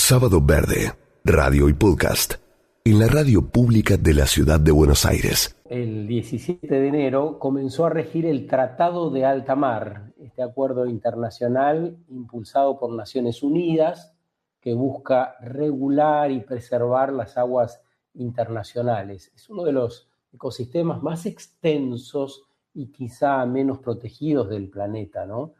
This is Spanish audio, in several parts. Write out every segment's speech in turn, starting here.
Sábado Verde, radio y podcast, en la radio pública de la ciudad de Buenos Aires. El 17 de enero comenzó a regir el Tratado de Alta Mar, este acuerdo internacional impulsado por Naciones Unidas que busca regular y preservar las aguas internacionales. Es uno de los ecosistemas más extensos y quizá menos protegidos del planeta, ¿no?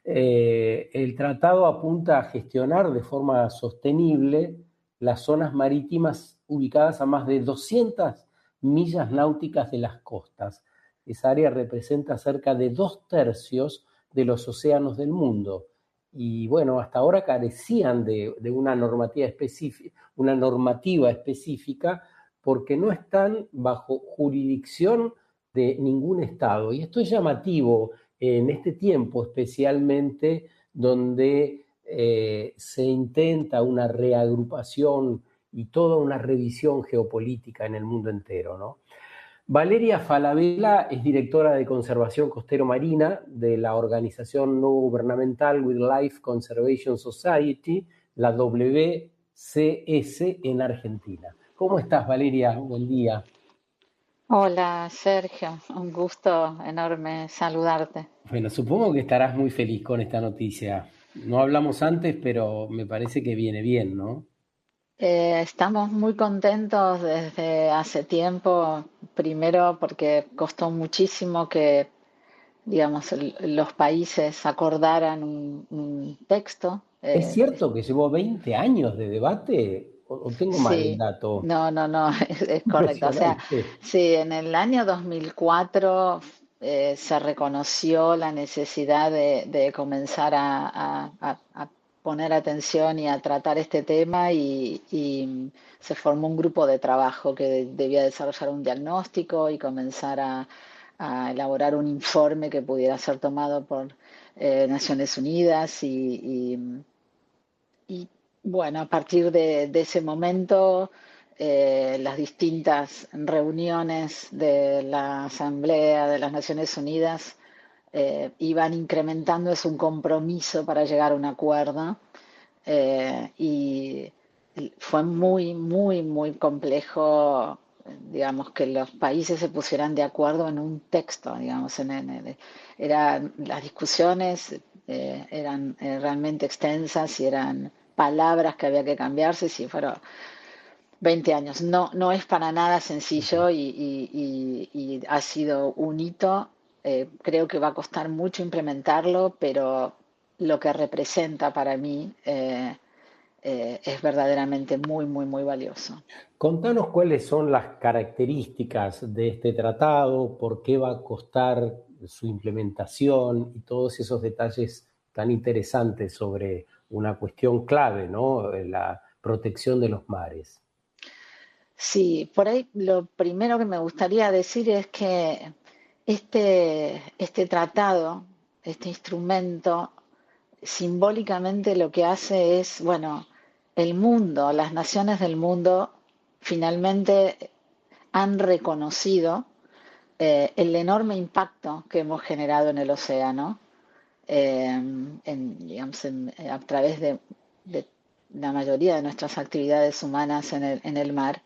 El tratado apunta a gestionar de forma sostenible las zonas marítimas ubicadas a más de 200 millas náuticas de las costas. Esa área representa cerca de 2/3 de los océanos del mundo. Y bueno, hasta ahora carecían de una normativa específica porque no están bajo jurisdicción de ningún estado. Y esto es llamativo en este tiempo, especialmente donde se intenta una reagrupación y toda una revisión geopolítica en el mundo entero, ¿no? Valeria Falabella es directora de Conservación Costero Marina de la organización no gubernamental Wildlife Conservation Society, la WCS en Argentina. ¿Cómo estás, Valeria? Buen día. Hola Sergio, un gusto enorme saludarte. Bueno, supongo que estarás muy feliz con esta noticia. No hablamos antes, pero me parece que viene bien, ¿no? Estamos muy contentos desde hace tiempo, primero porque costó muchísimo que, digamos, los países acordaran un texto. ¿Es cierto que llevó 20 años de debate o tengo mal el Sí, dato? no, es correcto. O sea, Impresionante. sí, en el año 2004 se reconoció la necesidad de comenzar a poner atención y a tratar este tema y se formó un grupo de trabajo que debía desarrollar un diagnóstico y comenzar a elaborar un informe que pudiera ser tomado por Naciones Unidas y bueno, a partir de ese momento, las distintas reuniones de la Asamblea de las Naciones Unidas iban incrementando, es un compromiso para llegar a un acuerdo y fue muy complejo, digamos, que los países se pusieran de acuerdo en un texto, digamos, las discusiones eran realmente extensas y eran palabras que había que cambiarse, si fueron 20 años. No es para nada sencillo y ha sido un hito. Creo que va a costar mucho implementarlo, pero lo que representa para mí es verdaderamente muy valioso. Contanos cuáles son las características de este tratado, por qué va a costar su implementación y todos esos detalles tan interesantes sobre una cuestión clave, ¿no? La protección de los mares. Sí, por ahí lo primero que me gustaría decir es que este tratado, este instrumento, simbólicamente lo que hace es, bueno, el mundo, las naciones del mundo finalmente han reconocido el enorme impacto que hemos generado en el océano, digamos, a través de la mayoría de nuestras actividades humanas en el mar,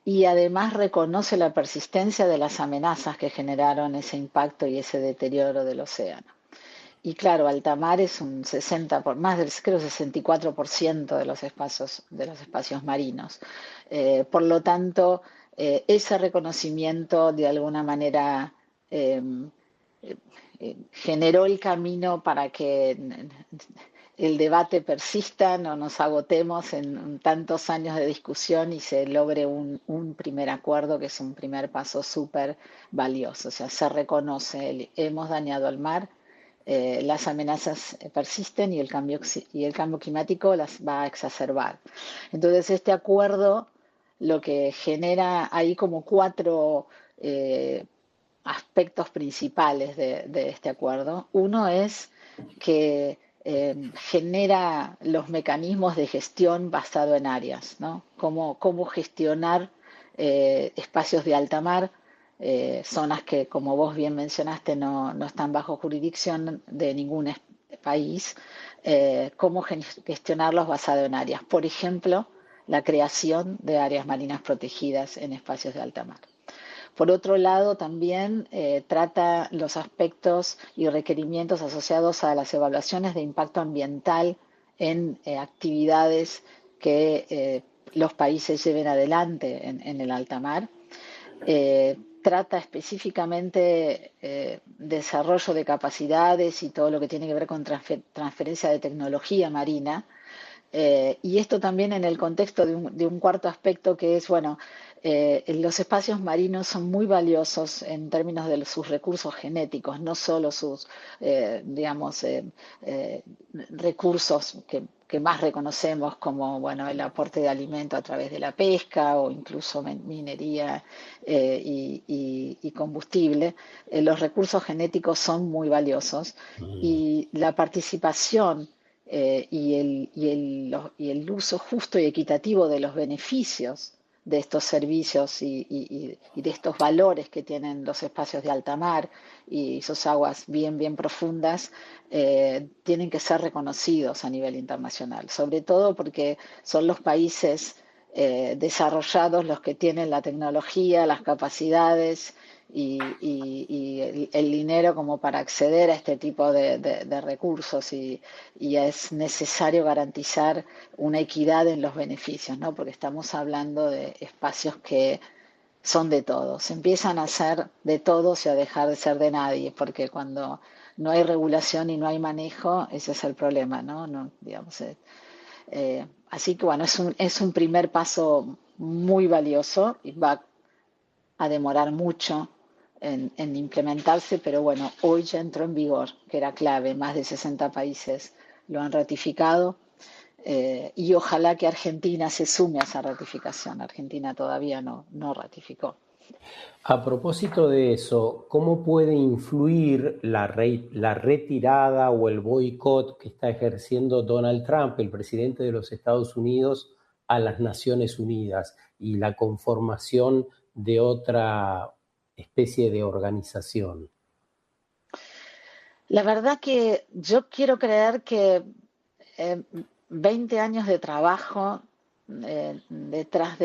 y además reconoce la persistencia de las amenazas que generaron ese impacto y ese deterioro del océano. Y claro, alta mar es un 60 más del creo 64% de los espacios marinos. Por lo tanto, ese reconocimiento de alguna manera eh, generó el camino para que el debate persista, no nos agotemos en tantos años de discusión y se logre un primer acuerdo que es un primer paso súper valioso. O sea, se reconoce, hemos dañado al mar, las amenazas persisten y y el cambio climático las va a exacerbar. Entonces, este acuerdo lo que genera ahí como cuatro aspectos principales de este acuerdo. Uno es que genera los mecanismos de gestión basado en áreas, ¿no? Cómo gestionar espacios de alta mar, zonas que, como vos bien mencionaste, no están bajo jurisdicción de ningún país, cómo gestionarlos basado en áreas. Por ejemplo, la creación de áreas marinas protegidas en espacios de alta mar. Por otro lado, también trata los aspectos y requerimientos asociados a las evaluaciones de impacto ambiental en actividades que los países lleven adelante en el alta mar. Trata específicamente desarrollo de capacidades y todo lo que tiene que ver con transferencia de tecnología marina. Y esto también en el contexto de un cuarto aspecto que es, bueno, los espacios marinos son muy valiosos en términos de sus recursos genéticos, no solo sus, recursos que más reconocemos como, bueno, el aporte de alimento a través de la pesca o incluso minería y combustible. Los recursos genéticos son muy valiosos y la participación y el uso justo y equitativo de los beneficios de estos servicios y de estos valores que tienen los espacios de alta mar y sus aguas bien profundas, tienen que ser reconocidos a nivel internacional, sobre todo porque son los países desarrollados los que tienen la tecnología, las capacidades y el dinero como para acceder a este tipo de recursos y es necesario garantizar una equidad en los beneficios, ¿no? Porque estamos hablando de espacios que son de todos, empiezan a ser de todos y a dejar de ser de nadie, porque cuando no hay regulación y no hay manejo, ese es el problema, ¿no? Digamos, así que bueno, es un primer paso muy valioso y va a demorar mucho en implementarse, pero bueno, hoy ya entró en vigor, que era clave, más de 60 países lo han ratificado y ojalá que Argentina se sume a esa ratificación. Argentina todavía no ratificó. A propósito de eso, ¿cómo puede influir la retirada o el boicot que está ejerciendo Donald Trump, el presidente de los Estados Unidos, a las Naciones Unidas y la conformación de otra especie de organización? La verdad que yo quiero creer que 20 años de trabajo detrás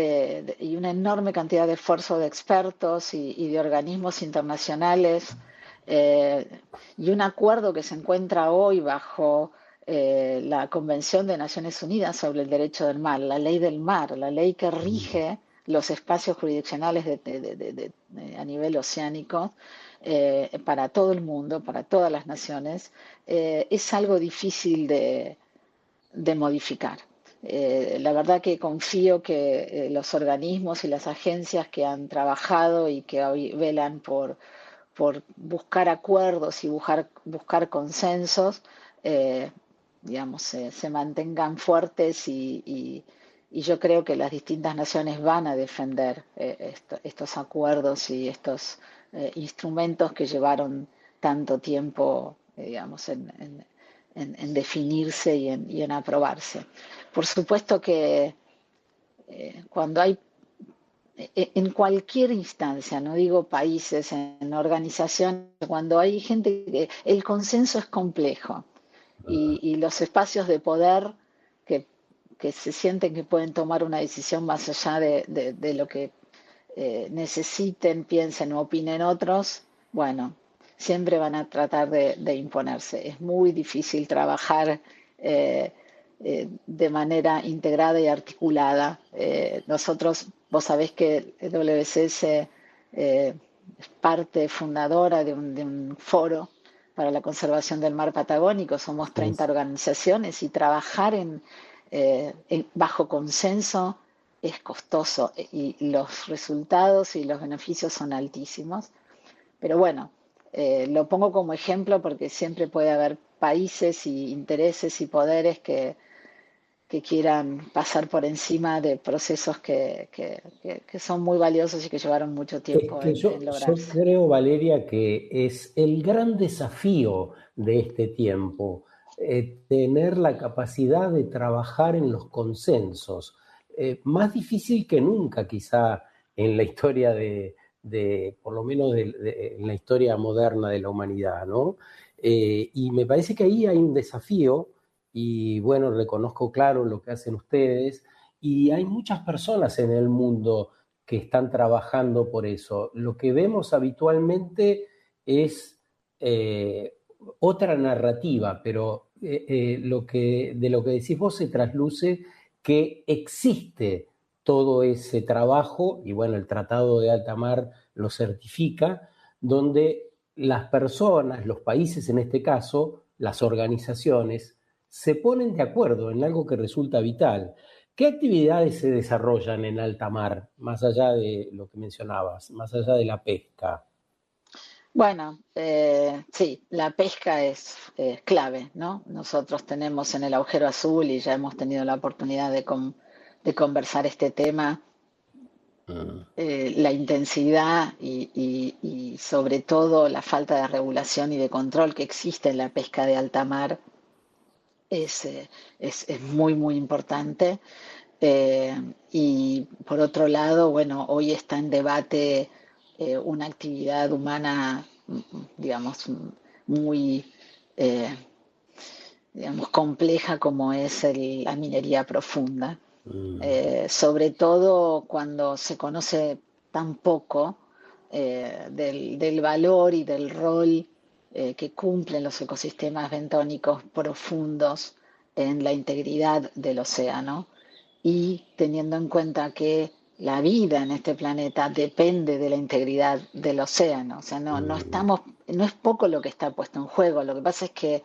y una enorme cantidad de esfuerzo de expertos y de organismos internacionales y un acuerdo que se encuentra hoy bajo la Convención de Naciones Unidas sobre el Derecho del Mar, la ley del mar, la ley que rige los espacios jurisdiccionales a nivel oceánico para todo el mundo, para todas las naciones, es algo difícil de modificar. La verdad que confío que los organismos y las agencias que han trabajado y que hoy velan por buscar acuerdos y buscar consensos, se mantengan fuertes y yo creo que las distintas naciones van a defender estos acuerdos y estos instrumentos que llevaron tanto tiempo, en definirse y en aprobarse. Por supuesto que cuando hay, en cualquier instancia, no digo países, en organizaciones, cuando hay gente que el consenso es complejo y los espacios de poder que se sienten que pueden tomar una decisión más allá de lo que necesiten, piensen o opinen otros, bueno, siempre van a tratar de imponerse. Es muy difícil trabajar de manera integrada y articulada. Nosotros, vos sabés que el WCS es parte fundadora de un foro para la conservación del mar Patagónico. Somos 30 organizaciones y trabajar bajo consenso es costoso y los resultados y los beneficios son altísimos. Pero bueno, lo pongo como ejemplo porque siempre puede haber países y intereses y poderes que quieran pasar por encima de procesos que son muy valiosos y que llevaron mucho tiempo en Yo lograrse. creo, Valeria, que es el gran desafío de este tiempo, tener la capacidad de trabajar en los consensos. Más difícil que nunca, quizá, en la historia por lo menos en la historia moderna de la humanidad, ¿no? Y me parece que ahí hay un desafío y bueno, reconozco claro lo que hacen ustedes y hay muchas personas en el mundo que están trabajando por eso. Lo que vemos habitualmente es eh, otra narrativa, pero de lo que decís vos se trasluce que existe todo ese trabajo, y bueno, el Tratado de Alta Mar lo certifica, donde las personas, los países en este caso, las organizaciones, se ponen de acuerdo en algo que resulta vital. ¿Qué actividades se desarrollan en alta mar, más allá de lo que mencionabas, más allá de la pesca? Bueno, sí, la pesca es clave, ¿no? Nosotros tenemos en el Agujero Azul y ya hemos tenido la oportunidad de conversar este tema, Mm, la intensidad y sobre todo la falta de regulación y de control que existe en la pesca de alta mar es muy, muy importante. Y por otro lado, bueno, hoy está en debate una actividad humana, digamos, muy, eh, digamos, compleja como es la minería profunda. mm, Sobre todo cuando se conoce tan poco del valor y del rol que cumplen los ecosistemas bentónicos profundos en la integridad del océano y teniendo en cuenta que la vida en este planeta depende de la integridad del océano. O sea, mm, no es poco lo que está puesto en juego. Lo que pasa es que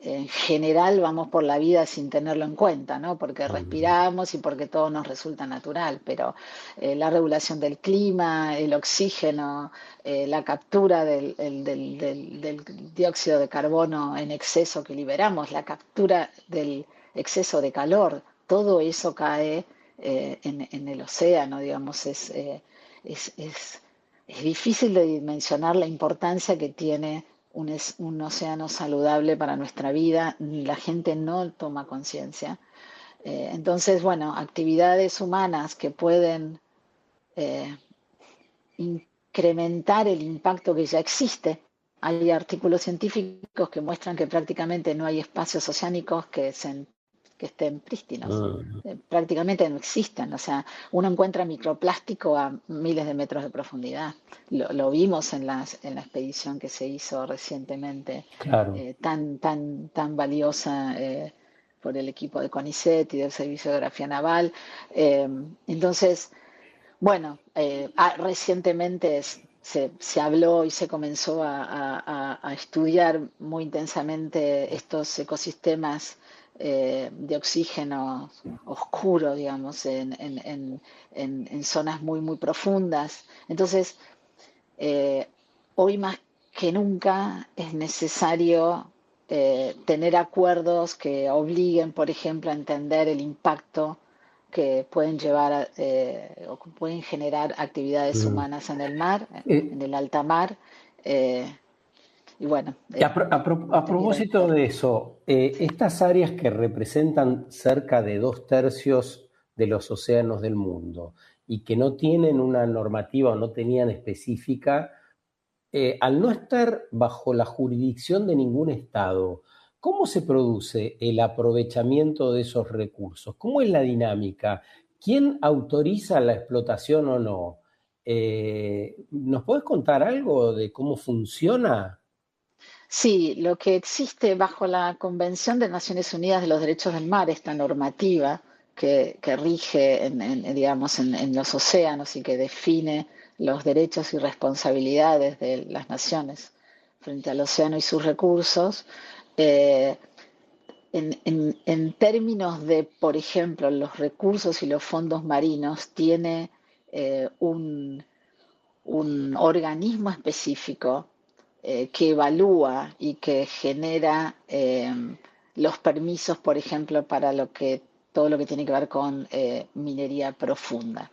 en general vamos por la vida sin tenerlo en cuenta, ¿no? Porque mm, respiramos y porque todo nos resulta natural, pero la regulación del clima, el oxígeno, la captura del dióxido de carbono en exceso que liberamos, la captura del exceso de calor, todo eso cae en el océano, digamos, es, es, es difícil de dimensionar la importancia que tiene un océano saludable para nuestra vida. La gente no toma conciencia. Entonces, bueno, actividades humanas que pueden eh, incrementar el impacto que ya existe. Hay artículos científicos que muestran que prácticamente no hay espacios oceánicos que estén prístinos. mm. Prácticamente no existen. O sea, uno encuentra microplástico a miles de metros de profundidad. Lo vimos en la expedición que se hizo recientemente, Claro. tan valiosa por el equipo de CONICET y del Servicio de Geografía Naval. Eh, entonces, bueno, recientemente se habló y se comenzó a estudiar muy intensamente estos ecosistemas de oxígeno oscuro, digamos, en zonas muy, muy profundas. Entonces, eh, hoy más que nunca es necesario tener acuerdos que obliguen, por ejemplo, a entender el impacto que pueden llevar o que pueden generar actividades Mm. humanas en el mar, Eh, en el alta mar. eh, y bueno, y a te quiero propósito decir, de eso, sí. estas áreas que representan cerca de dos tercios de los océanos del mundo y que no tienen una normativa o no tenían específica, al no estar bajo la jurisdicción de ningún Estado, ¿cómo se produce el aprovechamiento de esos recursos? ¿Cómo es la dinámica? ¿Quién autoriza la explotación o no? ¿Nos podés contar algo de cómo funciona? Sí, lo que existe bajo la Convención de Naciones Unidas de los Derechos del Mar, esta normativa que rige digamos, en los océanos y que define los derechos y responsabilidades de las naciones frente al océano y sus recursos, eh, en términos de, por ejemplo, los recursos y los fondos marinos, tiene un organismo específico que evalúa y que genera los permisos, por ejemplo, para todo lo que tiene que ver con minería profunda.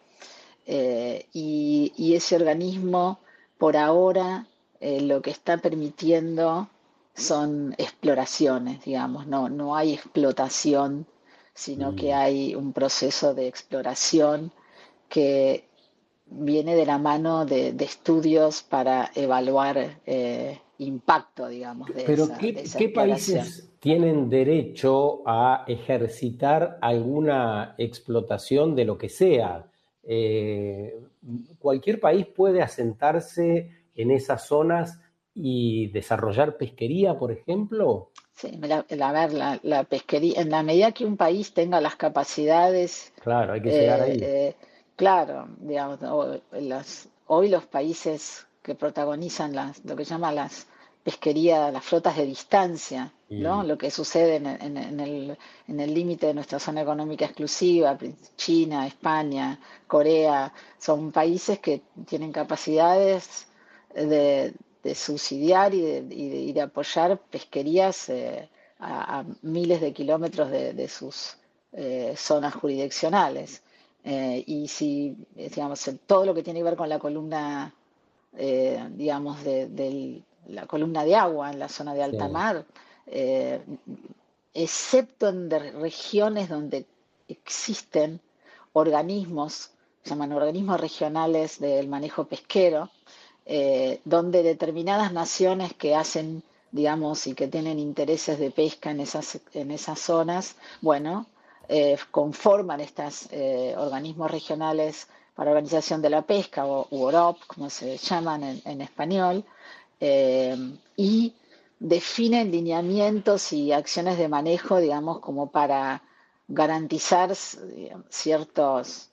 Y ese organismo, por ahora, lo que está permitiendo son exploraciones, digamos, no hay explotación, sino que Mm, hay un proceso de exploración que viene de la mano de estudios para evaluar impacto, digamos, Pero de esa ¿qué exploración. países tienen derecho a ejercitar alguna explotación de lo que sea? Eh, Cualquier país puede asentarse en esas zonas y desarrollar pesquería, por ejemplo. Sí, a ver, la pesquería, en la medida que un país tenga las capacidades, Claro, hay que llegar eh, ahí. eh, claro, digamos, hoy los países que protagonizan lo que llaman las pesquerías, las flotas de distancia, ¿no? Y Lo que sucede en el límite de nuestra zona económica exclusiva, China, España, Corea, son países que tienen capacidades de, de subsidiar y de apoyar pesquerías a miles de kilómetros de sus zonas jurisdiccionales. Y si, digamos, todo lo que tiene que ver con la columna, digamos, la columna de agua en la zona de alta sí, mar, eh, excepto en regiones donde existen organismos, se llaman organismos regionales del manejo pesquero, donde determinadas naciones que hacen, digamos, y que tienen intereses de pesca en esas zonas, bueno, conforman estos organismos regionales para organización de la pesca, o UOROP, como se llaman en español, eh, y definen lineamientos y acciones de manejo, digamos, como para garantizar ciertos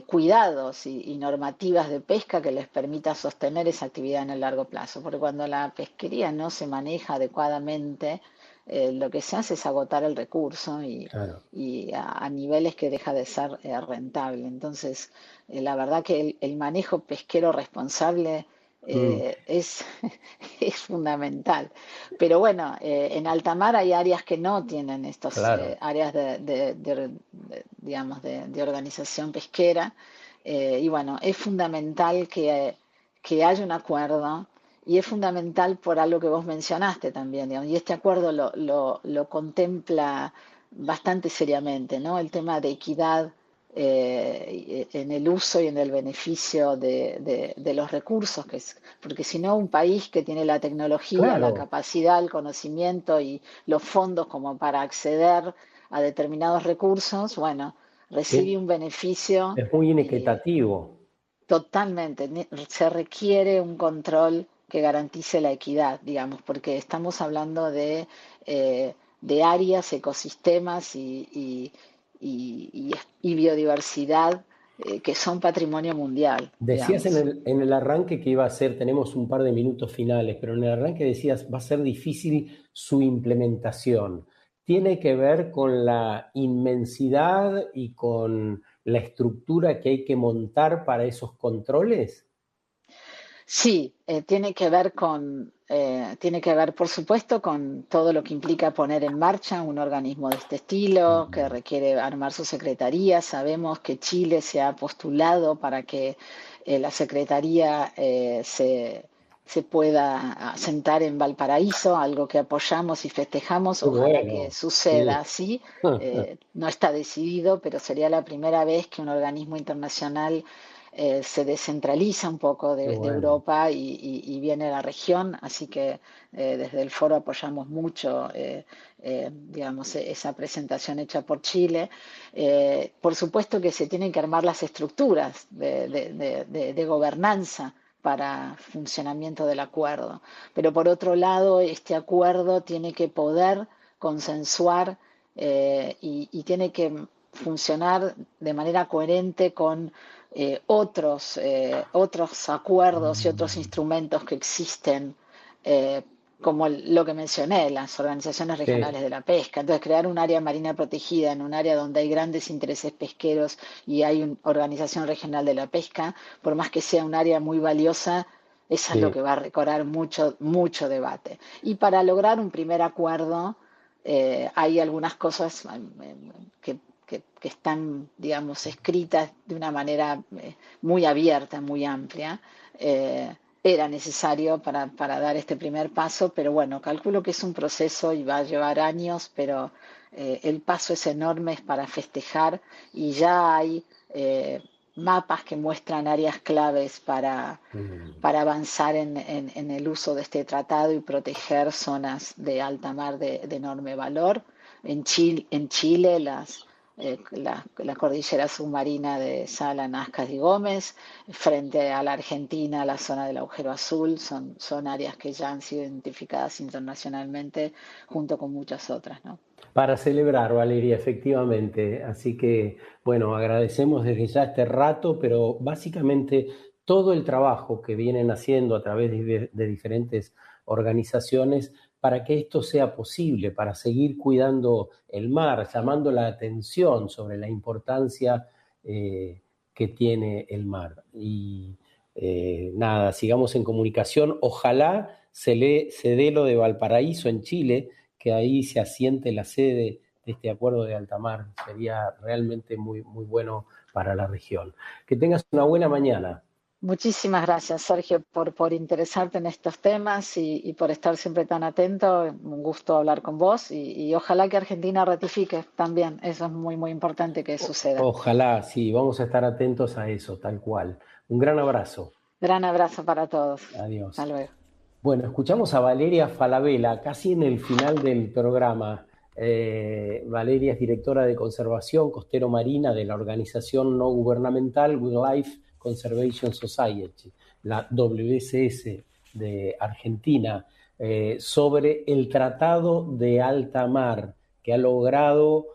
cuidados y normativas de pesca que les permita sostener esa actividad en el largo plazo. Porque cuando la pesquería no se maneja adecuadamente, lo que se hace es agotar el recurso claro. y a niveles que deja de ser rentable. Entonces, la verdad que el manejo pesquero responsable Mm, es, es fundamental. Pero bueno, en alta mar hay áreas que no tienen estas claro. áreas digamos, de organización pesquera. Y bueno, es fundamental que haya un acuerdo y es fundamental por algo que vos mencionaste también, digamos, y este acuerdo lo contempla bastante seriamente, ¿no? El tema de equidad en el uso y en el beneficio de los recursos, porque si no, un país que tiene la tecnología, la Claro, capacidad, el conocimiento y los fondos como para acceder a determinados recursos, bueno, recibe que un beneficio es muy eh, inequitativo. totalmente. Se requiere un control que garantice la equidad, digamos, porque estamos hablando de áreas, ecosistemas y biodiversidad que son patrimonio mundial, Decías digamos. en el arranque que iba a ser, tenemos un par de minutos finales, pero en el arranque decías va a ser difícil su implementación. ¿Tiene que ver con la inmensidad y con la estructura que hay que montar para esos controles? Sí, tiene que ver, por supuesto, con todo lo que implica poner en marcha un organismo de este estilo, que Mm. requiere armar su secretaría. Sabemos que Chile se ha postulado para que la secretaría se pueda sentar en Valparaíso, algo que apoyamos y festejamos. Qué Ojalá que bueno, suceda sí. así. No está decidido, pero sería la primera vez que un organismo internacional se descentraliza un poco Qué de bueno. Europa y viene a la región, así que desde el foro apoyamos mucho, digamos, esa presentación hecha por Chile. Por supuesto que se tienen que armar las estructuras de gobernanza para funcionamiento del acuerdo, pero por otro lado, este acuerdo tiene que poder consensuar y tiene que funcionar de manera coherente con otros acuerdos y otros Mm. instrumentos que existen, eh, como lo que mencioné, las organizaciones Sí, regionales de la pesca. Entonces, crear un área marina protegida en un área donde hay grandes intereses pesqueros y hay una organización regional de la pesca, por más que sea un área muy valiosa, eso es lo sí. que va a recorrer mucho debate. Y para lograr un primer acuerdo, hay algunas cosas que están, digamos, escritas de una manera muy abierta, muy amplia. Era necesario para dar este primer paso, pero bueno, calculo que es un proceso y va a llevar años, pero el paso es enorme, es para festejar y ya hay mapas que muestran áreas claves para avanzar en el uso de este tratado y proteger zonas de alta mar de enorme valor. En Chile la cordillera submarina de Sala, Nazca y Gómez, frente a la Argentina, la zona del agujero azul, son áreas que ya han sido identificadas internacionalmente junto con muchas otras, ¿no? Para celebrar, Valeria, efectivamente. Así que, bueno, agradecemos desde ya este rato, pero básicamente todo el trabajo que vienen haciendo a través de diferentes organizaciones para que esto sea posible, para seguir cuidando el mar, llamando la atención sobre la importancia que tiene el mar. Y nada, sigamos en comunicación. Ojalá se dé lo de Valparaíso en Chile, que ahí se asiente la sede de este acuerdo de alta mar. Sería realmente muy, muy bueno para la región. Que tengas una buena mañana. Muchísimas gracias, Sergio, por interesarte en estos temas y por estar siempre tan atento. Un gusto hablar con vos y ojalá que Argentina ratifique también. Eso es muy, muy importante que suceda. Ojalá, sí, vamos a estar atentos a eso, tal cual. Un gran abrazo. Gran abrazo para todos. Adiós. Hasta luego. Bueno, escuchamos a Valeria Falabella, casi en el final del programa. Valeria es directora de Conservación Costero Marina de la organización no gubernamental Wildlife Conservation Society, la WCS de Argentina, sobre el Tratado de Alta Mar, que ha logrado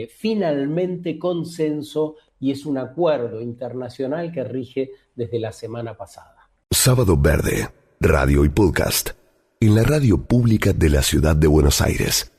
finalmente consenso y es un acuerdo internacional que rige desde la semana pasada. Sábado Verde, radio y podcast, en la radio pública de la Ciudad de Buenos Aires.